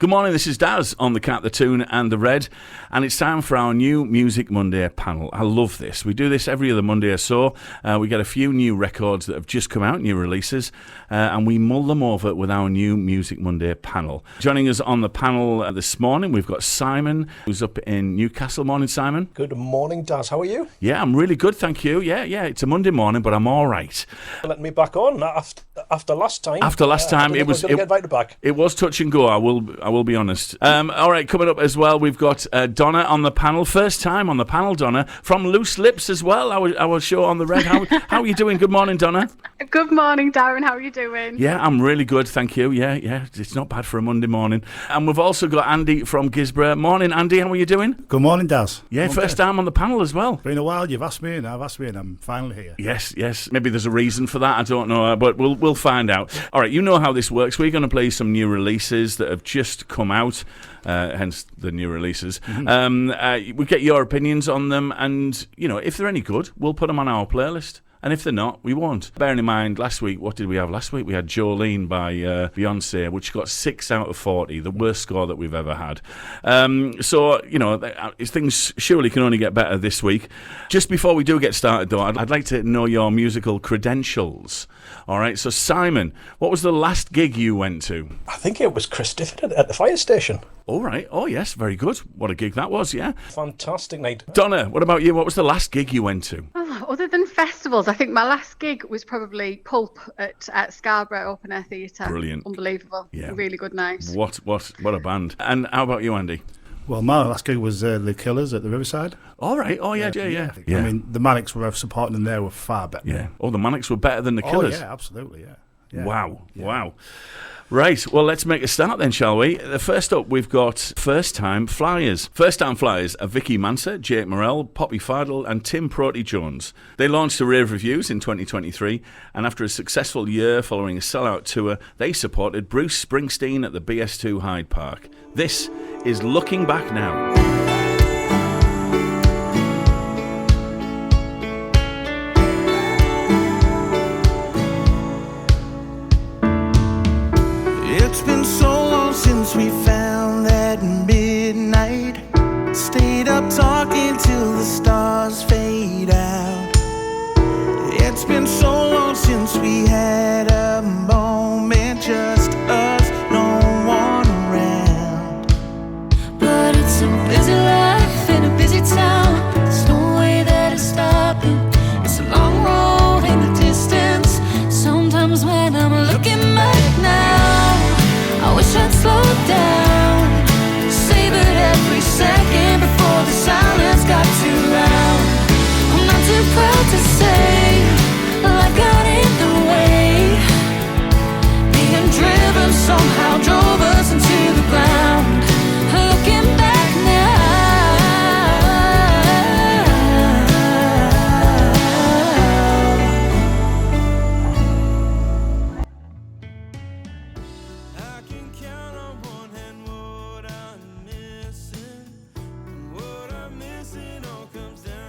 Good morning, this is Daz on the Cat, the Tune and the Red, and it's time for our new Music Monday panel. I love this. We do this every other Monday or so. We get a few new records that have just come out, new releases, and we mull them over with our new Music Monday panel. Joining us on the panel this morning, we've got Simon, who's up in Newcastle. Morning, Simon. Good morning, Daz. How are you? Yeah, I'm really good, thank you. Yeah, it's a Monday morning, but I'm all right. Let me back on after last time. After last time, it was touch and go. I will be honest. All right, coming up as well, we've got Donna on the panel. First time on the panel, Donna, from Loose Lips as well, our show on the Red. How are you doing? Good morning, Donna. Good morning, Darren. How are you doing? Yeah, I'm really good, thank you. Yeah, it's not bad for a Monday morning. And we've also got Andy from Gisborough. Morning, Andy. How are you doing? Good morning, Daz. Yeah, first time on the panel as well. Been a while. You've asked me, and I've asked me, and I'm finally here. Yes. Maybe there's a reason for that. I don't know, but we'll find out. All right, you know how this works. We're going to play some new releases that have just come out. Hence the new releases. Mm-hmm. We get your opinions on them, and if they're any good, we'll put them on our playlist. And if they're not, we won't. Bearing in mind, last week, what did we have last week? We had Jolene by Beyonce, which got 6 out of 40, the worst score that we've ever had. So, things surely can only get better this week. Just before we do get started, though, I'd like to know your musical credentials. All right, so Simon, what was the last gig you went to? I think it was Chris Difford at the fire station. All right. Oh, yes, very good. What a gig that was, yeah. Fantastic night. Donna, what about you? What was the last gig you went to? Other than festivals, I think my last gig was probably Pulp at Scarborough Open Air Theatre. Brilliant. Unbelievable. Yeah. Really good night. What a band. And how about you, Andy? Well, my last gig was The Killers at the Riverside. All right. Oh, yeah. I mean, the Manics were supporting them there were far better. Yeah. Oh, the Manics were better than the Killers? Oh, yeah, absolutely, yeah. Wow. Right, well, let's make a start then, shall we? First up, we've got First Time Flyers. First Time Flyers are Vicky Manser, Jake Morrell, Poppy Fardle and Tim Proti-Jones. They launched a rave reviews in 2023, and after a successful year following a sellout tour, they supported Bruce Springsteen at the BS2 Hyde Park. This is Looking Back Now. It's been so long since we found that midnight. Stayed up talking till the stars fade out. It's been so long since we had a moment, just us, no one around. But it's a busy life in a busy town. There's no way that it's stopping. It's a long road in the distance. Sometimes when I'm looking back now, I wish I'd slow down, savor every second before the silence got too loud. I'm not too proud to say life got in the way. Being driven somehow drove us into the ground. Looking back now,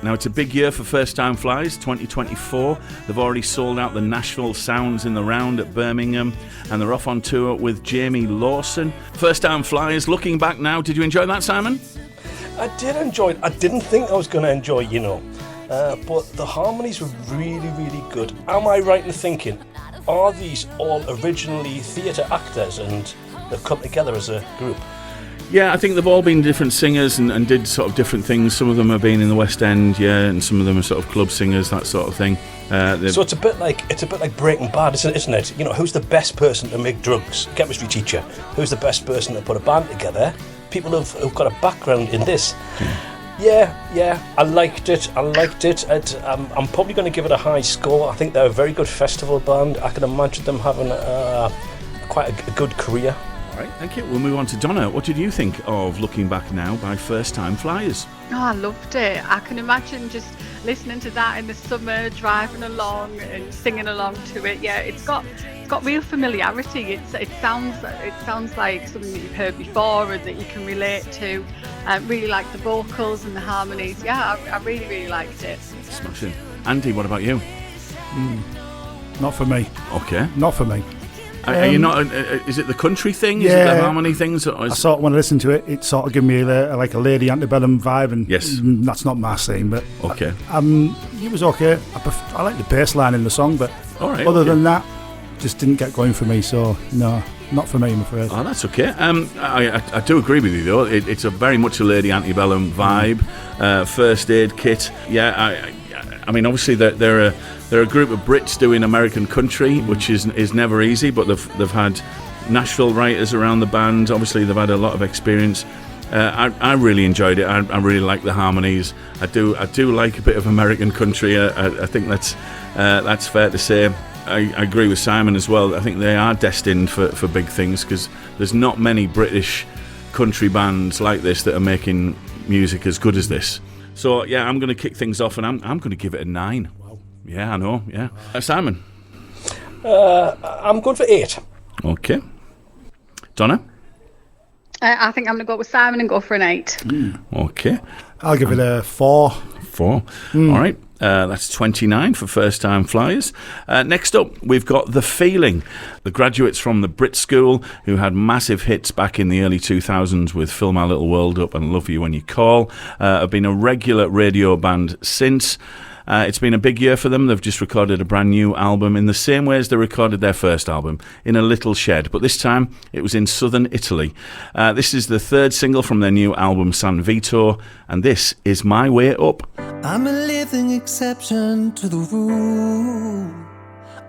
Now, it's a big year for First Time Flyers, 2024. They've already sold out the Nashville Sounds in the Round at Birmingham, and they're off on tour with Jamie Lawson. First Time Flyers, Looking Back Now. Did you enjoy that, Simon? I did enjoy it. I didn't think I was going to enjoy, but the harmonies were really, really good. Am I right in thinking, are these all originally theatre actors and they've come together as a group? Yeah, I think they've all been different singers and did sort of different things. Some of them have been in the West End, and some of them are sort of club singers, that sort of thing. So it's a bit like Breaking Bad, isn't it? Who's the best person to make drugs? Chemistry teacher. Who's the best person to put a band together? People who've got a background in this. Yeah, I liked it. I'm probably going to give it a high score. I think they're a very good festival band. I can imagine them having quite a good career. All right, thank you. We'll move on to Donna. What did you think of Looking Back Now by First Time Flyers? Oh, I loved it. I can imagine just listening to that in the summer, driving along and singing along to it. Yeah, it's got real familiarity. It sounds like something that you've heard before and that you can relate to. Really like the vocals and the harmonies. Yeah, I really, really liked it. Smashing. Andy, what about you? Not for me. Okay. Not for me. Are you not? Is it the country thing? Is it the harmony things? Or I sort of, when I listen to it, it sort of gives me like a Lady Antebellum vibe, and yes, that's not my scene, but okay. It was okay. I like the bass line in the song, but other than that, just didn't get going for me. So no, not for me, I'm afraid. Oh, that's okay. I do agree with you though. It's a very much a Lady Antebellum vibe. First Aid Kit. Yeah, I mean, obviously they're a group of Brits doing American country, which is never easy. But they've had Nashville writers around the band. Obviously, they've had a lot of experience. I really enjoyed it. I really like the harmonies. I do like a bit of American country. I think that's fair to say. I agree with Simon as well. I think they are destined for big things, because there's not many British country bands like this that are making music as good as this. So yeah, I'm going to kick things off, and I'm going to give it a 9. Wow. Yeah, I know. Yeah, Simon. I'm going for 8. Okay. Donna. I think I'm going to go with Simon and go for an 8. Okay. I'll give it a 4. 4. All right. That's 29 for first-time flyers. Next up, we've got The Feeling. The graduates from the Brit School, who had massive hits back in the early 2000s with Fill My Little World Up and Love You When You Call, have been a regular radio band since. It's been a big year for them. They've just recorded a brand new album in the same way as they recorded their first album, in a little shed, but this time it was in southern Italy. This is the third single from their new album San Vito, and this is My Way Up. I'm a living exception to the rule.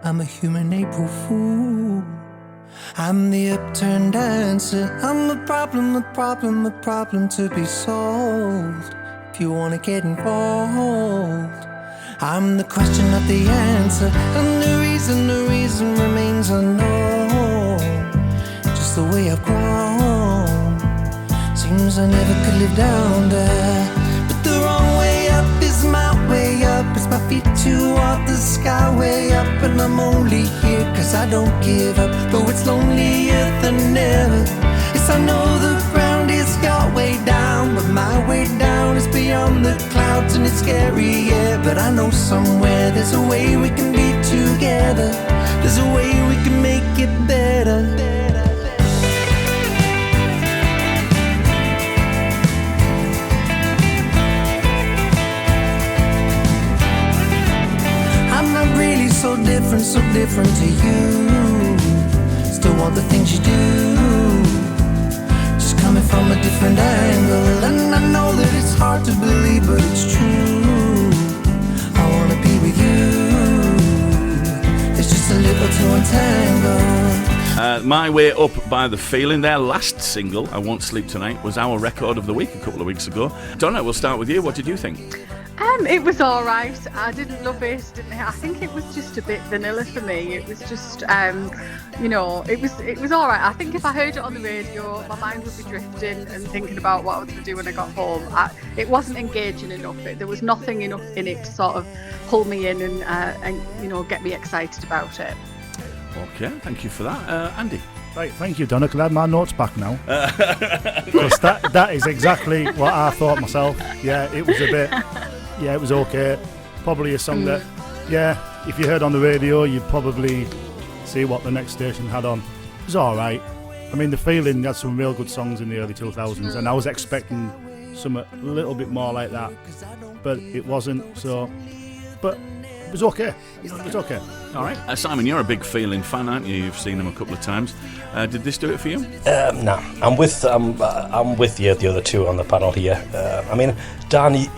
I'm a human April fool. I'm the upturned dancer. I'm a problem to be solved. If you wanna get involved, I'm the question, not the answer, and the reason remains unknown. Just the way I've grown, seems I never could live down there. But the wrong way up is my way up. It's my feet toward the sky way up, and I'm only here cause I don't give up. Though it's lonelier than ever. Yes, I know the ground is your way down, but my way down is beyond the clouds, and it's scary, yeah. But I know somewhere there's a way we can be together. There's a way we can make it better. I'm not really so different to you. Still want the things you do, just coming from a different angle. And I know that it's hard to believe, but it's true. I wanna be with you. There's just a little to untangle. My Way Up by The Feeling, their last single, I Won't Sleep Tonight, was our record of the week a couple of weeks ago. Donna, we'll start with you. What did you think? It was all right. I didn't love it. I think it was just a bit vanilla for me. It was just, it was all right. I think if I heard it on the radio, my mind would be drifting and thinking about what I was going to do when I got home. It wasn't engaging enough. There was nothing enough in it to sort of pull me in and get me excited about it. Okay, thank you for that. Andy? Right, thank you, Donna. Can I have my notes back now? Because that is exactly what I thought myself. Yeah, it was a bit... Yeah, it was okay. Probably a song that, if you heard on the radio, you'd probably see what the next station had on. It was all right. I mean, The Feeling had some real good songs in the early 2000s, and I was expecting something a little bit more like that, but it wasn't. So, but it was okay. It was okay. All right. Simon, you're a big Feeling fan, aren't you? You've seen them a couple of times. Did this do it for you? No, I'm with you, the other two on the panel here. I mean, Dan,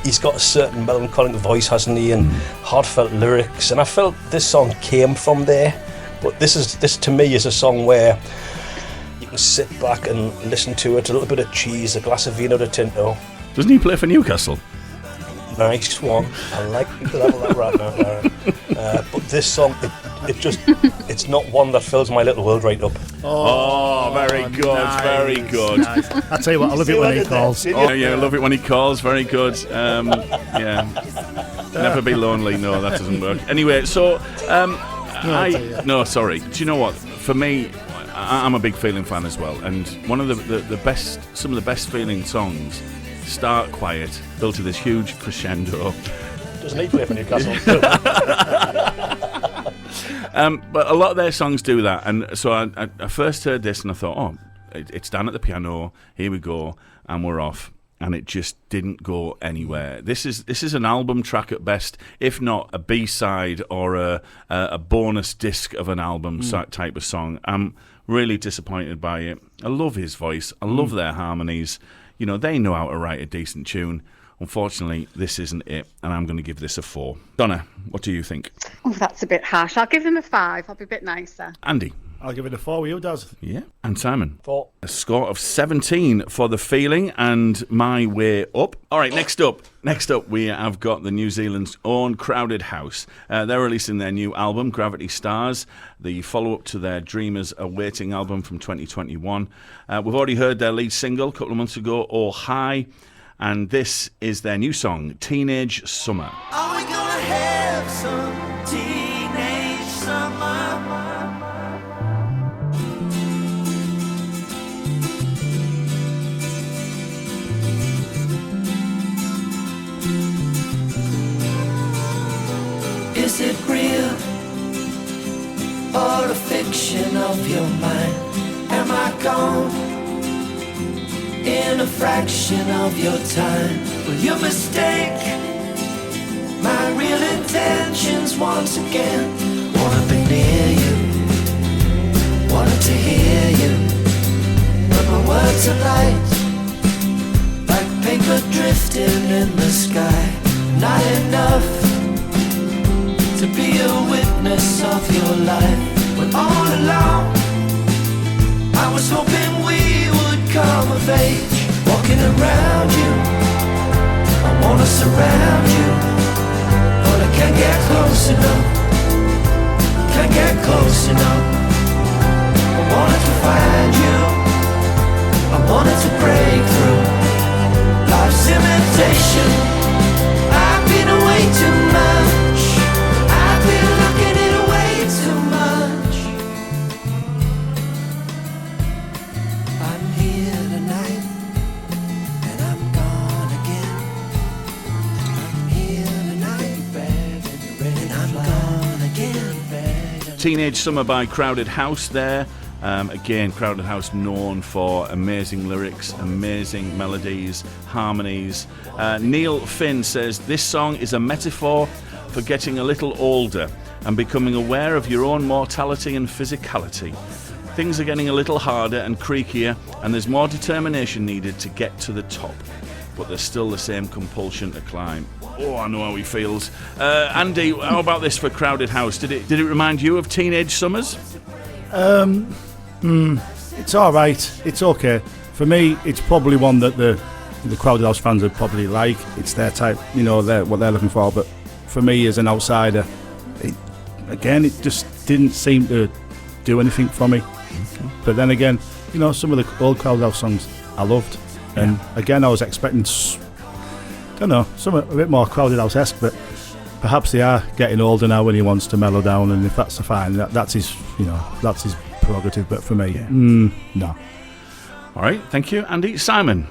he's got a certain melancholic voice, hasn't he, and heartfelt lyrics, and I felt this song came from there. But this to me is a song where you can sit back and listen to it, a little bit of cheese, a glass of vino de tinto. Doesn't he play for Newcastle? Nice one. I like you to level that right now, Darren. But this song, it's not one that fills my little world right up. Oh, very good, nice, very good. Nice. I tell you what, I love it when he calls. Oh, yeah, I love it when he calls. Very good. Yeah, never be lonely. No, that doesn't work. Anyway, so sorry. Do you know what? For me, I'm a big Feeling fan as well, and one of some of the best Feeling songs start quiet, build to this huge crescendo. Doesn't he play for Newcastle? But a lot of their songs do that. And so I first heard this and I thought, oh, it's Dan at the piano, here we go, and we're off. And it just didn't go anywhere. This is an album track at best, if not a B-side or a bonus disc of an album type of song. I'm really disappointed by it. I love his voice. I love their harmonies. You know, they know how to write a decent tune. Unfortunately, this isn't it, and I'm going to give this a 4. Donna, what do you think? Oh, that's a bit harsh. I'll give him a 5. I'll be a bit nicer. Andy? I'll give it a 4 with you, Daz. Yeah. And Simon? 4. A score of 17 for The Feeling and My Way Up. All right, next up, we have got the New Zealand's own Crowded House. They're releasing their new album, Gravity Stars, the follow-up to their Dreamers Awaiting album from 2021. We've already heard their lead single a couple of months ago, Oh Hi, and this is their new song, Teenage Summer. Are we gonna have some teenage summer? Is it real or a fiction of your mind? Am I gone in a fraction of your time? Will you mistake my real intentions once again? Wanna be near you, wanted to hear you, but my words are light, like paper drifting in the sky. Not enough to be a witness of your life. When all along I was hoping we would come of age. Walking around you, I wanna surround you, but I can't get close enough, can't get close enough. I wanted to find you, I wanted to break through life's imitation. I've been away too much, I've been looking it away too much. I'm here tonight, and I'm gone again. I'm here tonight, and I'm gone again. Teenage Summer by Crowded House there. Again, Crowded House known for amazing lyrics, amazing melodies, harmonies. Neil Finn says, this song is a metaphor for getting a little older and becoming aware of your own mortality and physicality. Things are getting a little harder and creakier, and there's more determination needed to get to the top. But there's still the same compulsion to climb. Oh, I know how he feels. Andy, how about this for Crowded House? Did it remind you of Teenage Summers? It's all right. It's okay. For me, it's probably one that the Crowded House fans would probably like. It's their type, you know, what they're looking for. But for me, as an outsider, it just didn't seem to do anything for me. Okay. But then again, you know, some of the old Crowded House songs I loved. And again, I was expecting, something a bit more Crowded House-esque, but perhaps they are getting older now when he wants to mellow down, and if that's fine, that's his prerogative. But for me, no. All right, thank you, Andy. Simon?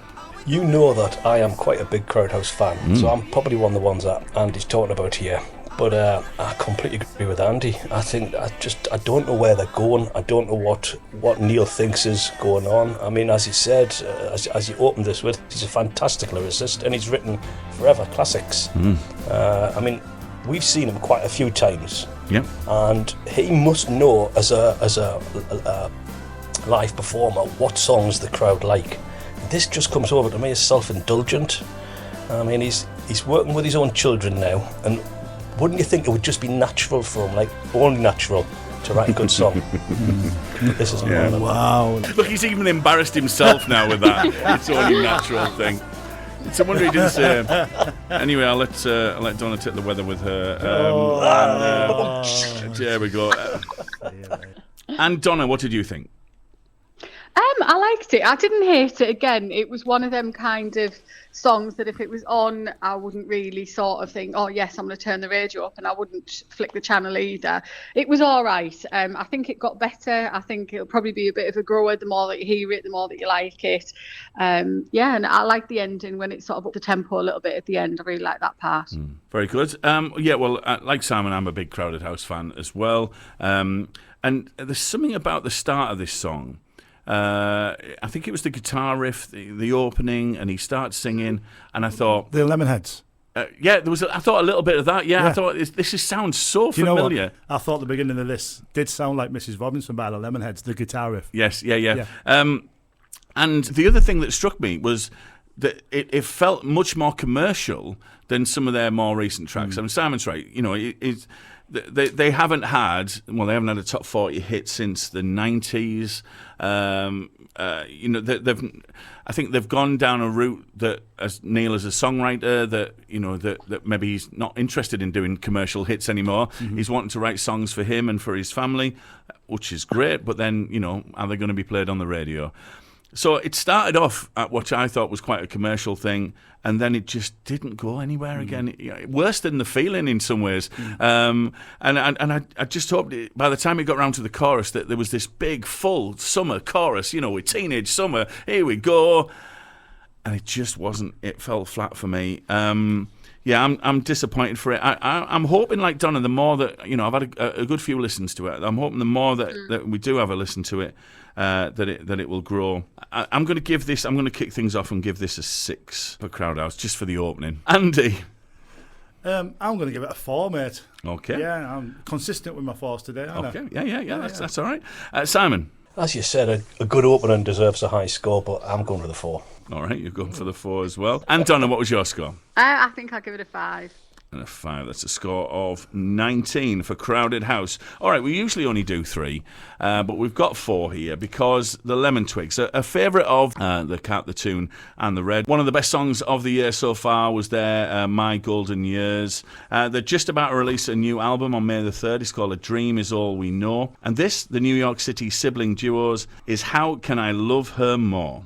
You know that I am quite a big Crowded House fan, so I'm probably one of the ones that Andy's talking about here. But I completely agree with Andy. I don't know where they're going. I don't know what Neil thinks is going on. I mean, as he said, as you opened this with, he's a fantastic lyricist, and he's written forever classics. I mean, we've seen him quite a few times. Yeah. And he must know as a live performer what songs the crowd like. This just comes over to me as self-indulgent. I mean, he's working with his own children now, and wouldn't you think it would just be natural for him, like only natural, to write a good song? This is wow. Look, he's even embarrassed himself now with that. It's only natural thing. It's a wonder he didn't say. Anyway, I'll let Donna take the weather with her. There we go. And Donna, what did you think? I liked it. I didn't hate it. Again, it was one of them kind of songs that if it was on, I wouldn't really sort of think, oh yes, I'm going to turn the radio up, and I wouldn't flick the channel either. It was all right. I think it got better. I think it'll probably be a bit of a grower. The more that you hear it, the more that you like it. And I like the ending when it's sort of up the tempo a little bit at the end. I really like that part. Very good. Like Simon, I'm a big Crowded House fan as well. And there's something about the start of this song. I think it was the guitar riff, the opening, and he starts singing, and I thought... The Lemonheads. There was. I thought a little bit of that. Yeah. I thought this sounds so familiar. You know what? I thought the beginning of this did sound like Mrs. Robinson by the Lemonheads, the guitar riff. Yes, yeah. And the other thing that struck me was that it felt much more commercial than some of their more recent tracks. I mean, Simon's right. You know, they haven't had a top 40 hit since the 90s. I think they've gone down a route that, as Neil as a songwriter, that maybe he's not interested in doing commercial hits anymore. He's wanting to write songs for him and for his family, which is great. But then, are they going to be played on the radio? So it started off at what I thought was quite a commercial thing, and then it just didn't go anywhere again. Worse than The Feeling in some ways. And I just hoped by the time it got round to the chorus that there was this big, full summer chorus, with Teenage Summer, here we go. And it just wasn't. It fell flat for me. I'm disappointed for it. I'm hoping, like Donna, the more that, I've had a good few listens to it. I'm hoping the more that we do have a listen to it, that it will grow. I'm going to kick things off and give this a 6 for Crowd House, just for the opening. Andy? I'm going to give it a 4, mate. Okay. Yeah, I'm consistent with my 4s today, aren't I? Okay, yeah, that's all right. Simon? As you said, a good opening deserves a high score, but I'm going with a 4. All right, you're going for the 4 as well. And Donna, what was your score? I think I'll give it a 5. And a 5. That's a score of 19 for Crowded House. All right, we usually only do 3, but we've got 4 here because the Lemon Twigs, a favourite of the Cat, the Tune, and the Red. One of the best songs of the year so far was their My Golden Years. They're just about to release a new album on May the 3rd. It's called A Dream Is All We Know. And this, the New York City sibling duos, is How Can I Love Her More?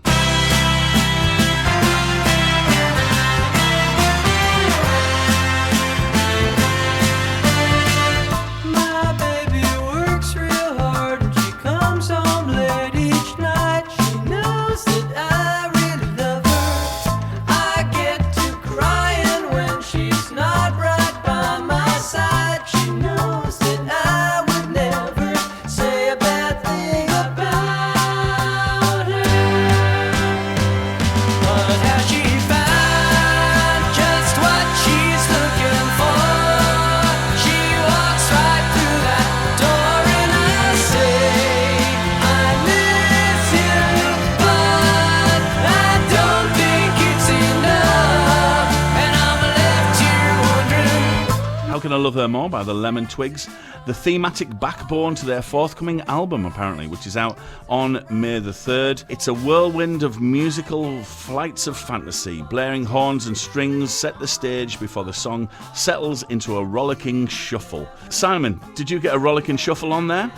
I Love Her More by the Lemon Twigs, the thematic backbone to their forthcoming album, apparently, which is out on May the 3rd. It's a whirlwind of musical flights of fantasy. Blaring horns and strings set the stage before the song settles into a rollicking shuffle. Simon, did you get a rollicking shuffle on there?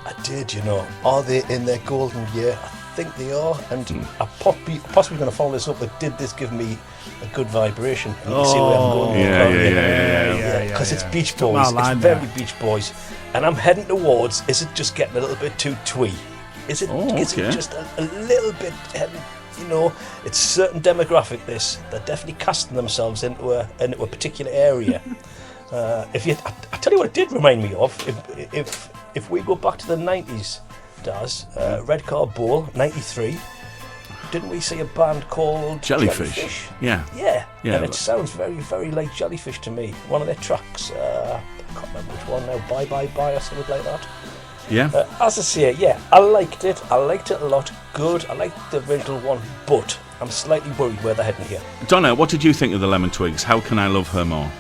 I did, Are they in their golden year? I think they are, and I'm possibly going to follow this up, but did this give me a good vibration? And you can see where I'm going. Yeah. Because it's Beach Boys, it's very Beach Boys, and I'm heading towards, is it just getting a little bit too twee? Is it just a little bit, it's a certain demographic, they're definitely casting themselves into a particular area. I tell you what it did remind me of, if we go back to the 90s, Red Car Bowl, 93. Didn't we see a band called Jellyfish? Yeah. And it sounds very, very like Jellyfish to me. One of their tracks, I can't remember which one now, Bye Bye Bye or something like that. Yeah. As I say, I liked it. I liked it a lot. Good. I liked the original one, but I'm slightly worried where they're heading here. Donna, what did you think of the Lemon Twigs? How Can I Love Her More?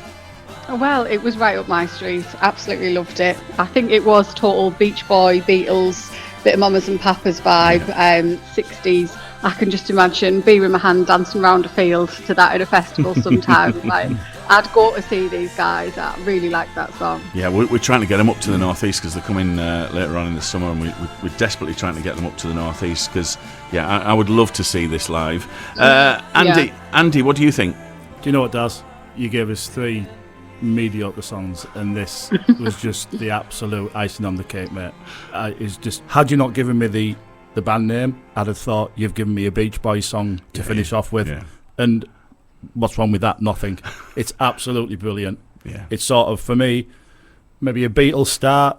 Well, it was right up my street. Absolutely loved it. I think it was total Beach Boy, Beatles, bit of Mamas and Papas vibe, 60s I can just imagine being with my hand dancing around a field to that in a festival sometime. Like, I'd go to see these guys. I really like that song. Yeah, we're trying to get them up to the northeast because they're coming later on in the summer, and we're desperately trying to get them up to the northeast because, yeah, I would love to see this live. Andy, what do you think? Do you know what, Daz? You gave us 3 mediocre songs, and this was just the absolute icing on the cake, mate. It's just, had you not given me the band name, I'd have thought you've given me a Beach Boys song to finish off with. Yeah. And what's wrong with that? Nothing. It's absolutely brilliant. Yeah. It's sort of, for me, maybe a Beatles start,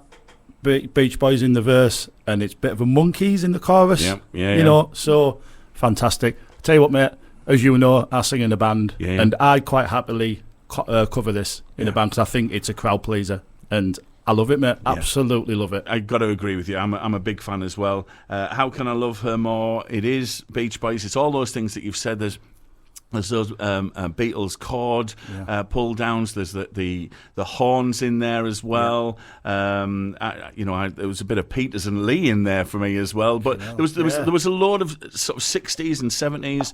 Beach Boys in the verse, and it's a bit of a Monkeys in the chorus. You know, so fantastic. Tell you what, mate, as you know, I sing in a band, and I quite happily cover this in a band because I think it's a crowd pleaser, and I love it, mate. Absolutely love it. I got to agree with you. I'm a big fan as well. How Can I Love Her More? It is Beach Boys. It's all those things that you've said. There's those Beatles chord pull downs. There's the horns in there as well. There was a bit of Peters and Lee in there for me as well. But there was a lot of sort of 60s and 70s.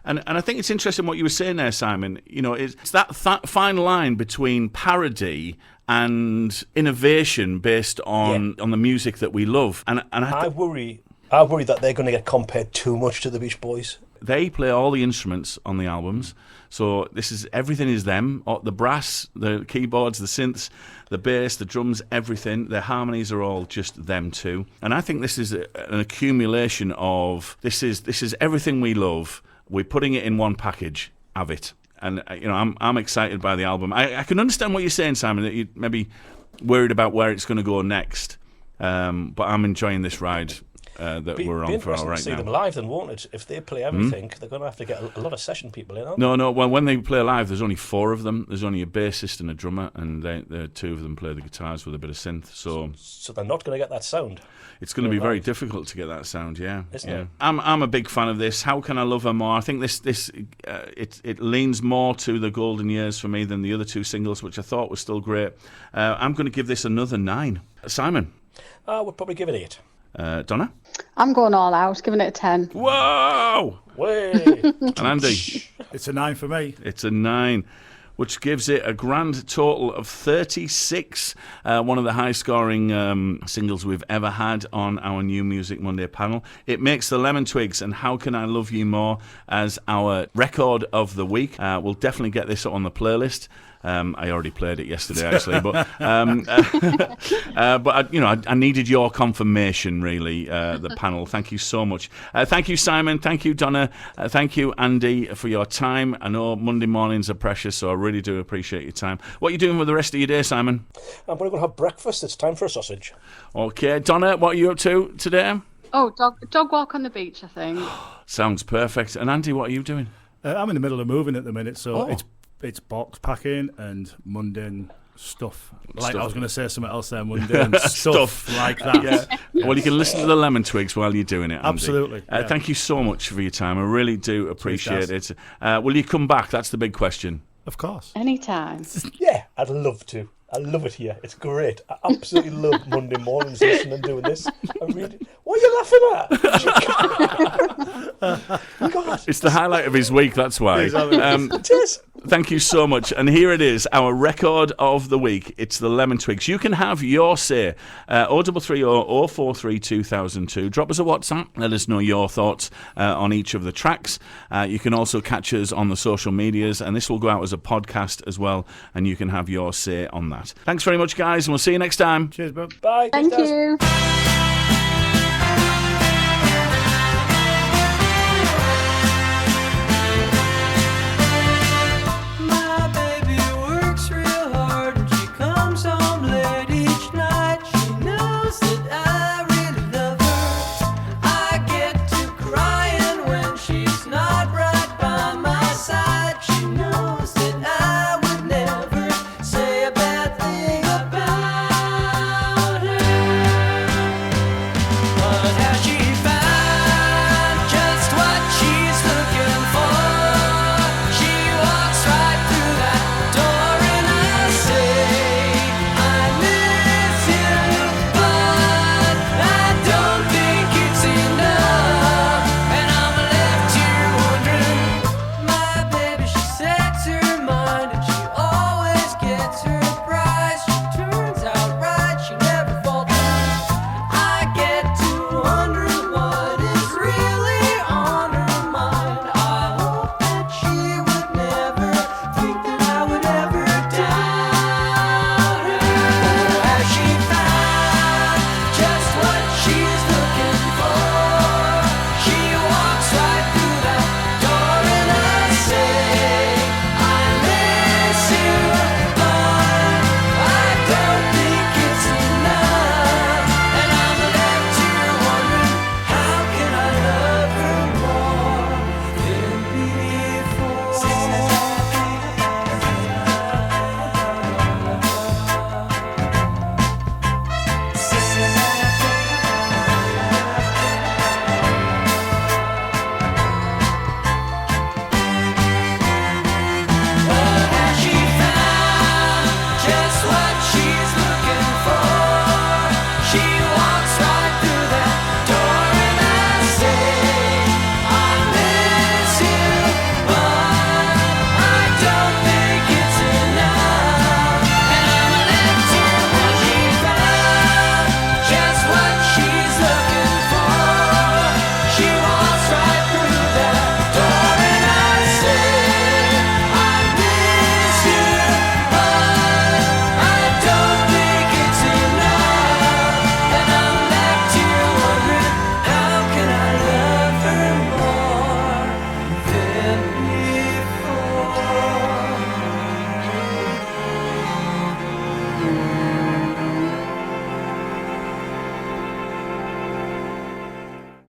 And I think it's interesting what you were saying there, Simon. You know, it's that fine line between parody and innovation based on the music that we love. And I worry that they're going to get compared too much to the Beach Boys. They play all the instruments on the albums, so everything is them. The brass, the keyboards, the synths, the bass, the drums, everything. Their harmonies are all just them too. And I think this is an accumulation of this is everything we love. We're putting it in one package. Have it. And I'm excited by the album. I can understand what you're saying, Simon, that you're maybe worried about where it's going to go next. But I'm enjoying this ride that we're on for right now. See them live, then, won't it? If they play everything, they're going to have to get a lot of session people in. No. Well, when they play live, there's only 4 of them. There's only a bassist and a drummer, and the 2 of them play the guitars with a bit of synth. So they're not going to get that sound. It's going to be very difficult to get that sound, Isn't it? I'm a big fan of this. How Can I Love Her More? I think it leans more to the golden years for me than the other 2 singles, which I thought were still great. I'm going to give this another 9. Simon? I would probably give it 8. Donna? I'm going all out, giving it a 10. Whoa! Way! And Andy? It's a 9 for me. It's a 9. Which gives it a grand total of 36, one of the high-scoring singles we've ever had on our New Music Monday panel. It makes the Lemon Twigs and How Can I Love You More as our record of the week. We'll definitely get this on the playlist. I already played it yesterday, actually, but I needed your confirmation, really, the panel. Thank you so much. Thank you, Simon. Thank you, Donna. Thank you, Andy, for your time. I know Monday mornings are precious, so I really do appreciate your time. What are you doing with the rest of your day, Simon? I'm going to go have breakfast. It's time for a sausage. Okay, Donna, what are you up to today? Oh, dog walk on the beach, I think. Sounds perfect. And Andy, what are you doing? I'm in the middle of moving at the minute, so it's box packing and mundane stuff. I was going to say something else there, mundane stuff like that. Yeah. Well, you can listen to the Lemon Twigs while you're doing it, Andy. Absolutely. Thank you so much for your time. I really do appreciate it. Will you come back? That's the big question. Of course. Anytime. Yeah, I'd love to. I love it here. It's great. I absolutely love Monday mornings listening and doing this. What are you laughing at? God. It's the highlight of his week, that's why. It is. Thank you so much. And here it is, our record of the week. It's the Lemon Twigs. You can have your say. 0330 043 2002. Drop us a WhatsApp. Let us know your thoughts on each of the tracks. You can also catch us on the social medias, and this will go out as a podcast as well, and you can have your say on that. Thanks very much, guys, and we'll see you next time. Cheers, bro. Bye. Thank you.